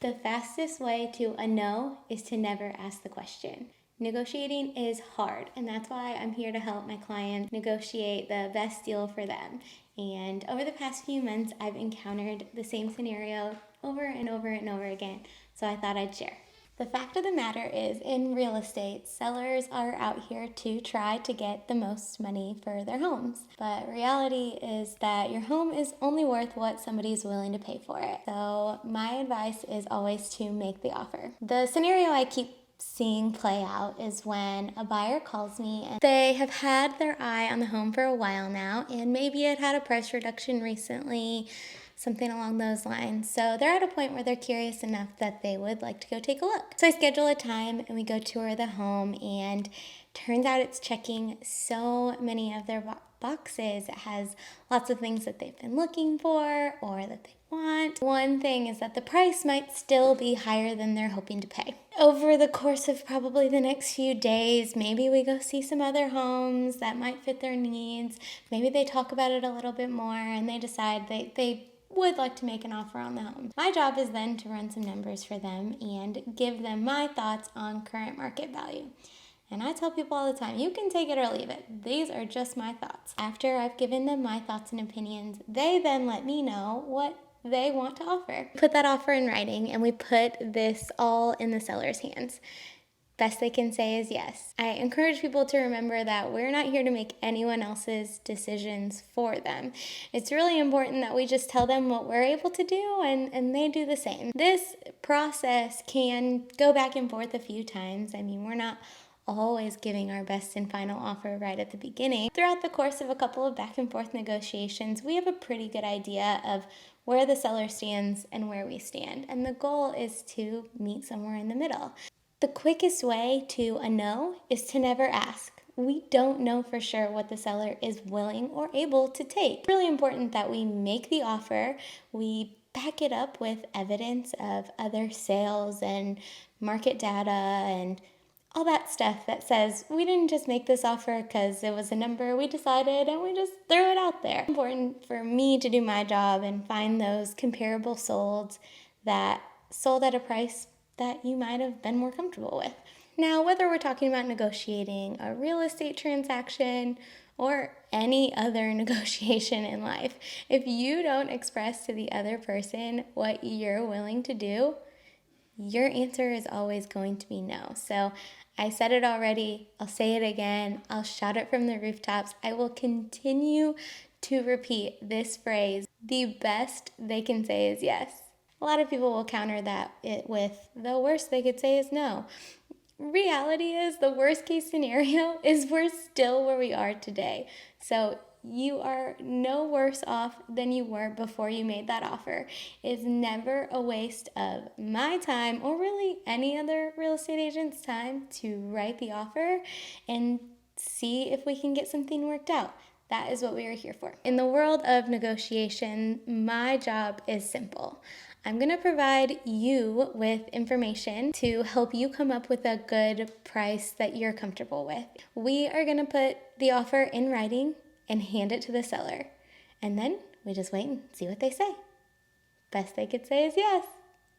The fastest way to a no is to never ask the question. Negotiating is hard, and that's why I'm here to help my clients negotiate the best deal for them. And over the past few months, I've encountered the same scenario over and over and over again, so I thought I'd share. The fact of the matter is, in real estate, sellers are out here to try to get the most money for their homes. But reality is that your home is only worth what somebody's willing to pay for it. So my advice is always to make the offer. The scenario I keep seeing play out is when a buyer calls me and they have had their eye on the home for a while now, and maybe it had a price reduction recently, something along those lines. So they're at a point where they're curious enough that they would like to go take a look. So I schedule a time and we go tour the home, and turns out it's checking so many of their boxes. It has lots of things that they've been looking for or that they want. One thing is that the price might still be higher than they're hoping to pay. Over the course of probably the next few days, maybe we go see some other homes that might fit their needs. Maybe they talk about it a little bit more and they decide they would like to make an offer on the home. My job is then to run some numbers for them and give them my thoughts on current market value. And I tell people all the time, you can take it or leave it. These are just my thoughts. After I've given them my thoughts and opinions, they then let me know what they want to offer. Put that offer in writing, and we put this all in the seller's hands. Best they can say is yes. I encourage people to remember that we're not here to make anyone else's decisions for them. It's really important that we just tell them what we're able to do, and they do the same. This process can go back and forth a few times. I mean, we're not always giving our best and final offer right at the beginning. Throughout the course of a couple of back and forth negotiations, we have a pretty good idea of where the seller stands and where we stand. And the goal is to meet somewhere in the middle. The quickest way to a no is to never ask. We don't know for sure what the seller is willing or able to take. It's really important that we make the offer, we back it up with evidence of other sales and market data and all that stuff that says we didn't just make this offer because it was a number we decided and we just threw it out there. It's important for me to do my job and find those comparable solds that sold at a price that you might have been more comfortable with. Now, whether we're talking about negotiating a real estate transaction or any other negotiation in life, if you don't express to the other person what you're willing to do, your answer is always going to be no. So I said it already, I'll say it again, I'll shout it from the rooftops. I will continue to repeat this phrase, the best they can say is yes. A lot of people will counter that with the worst they could say is no. Reality is the worst case scenario is we're still where we are today. So you are no worse off than you were before you made that offer. It's never a waste of my time or really any other real estate agent's time to write the offer and see if we can get something worked out. That is what we are here for. In the world of negotiation, my job is simple. I'm going to provide you with information to help you come up with a good price that you're comfortable with. We are going to put the offer in writing and hand it to the seller. And then we just wait and see what they say. Best they could say is yes.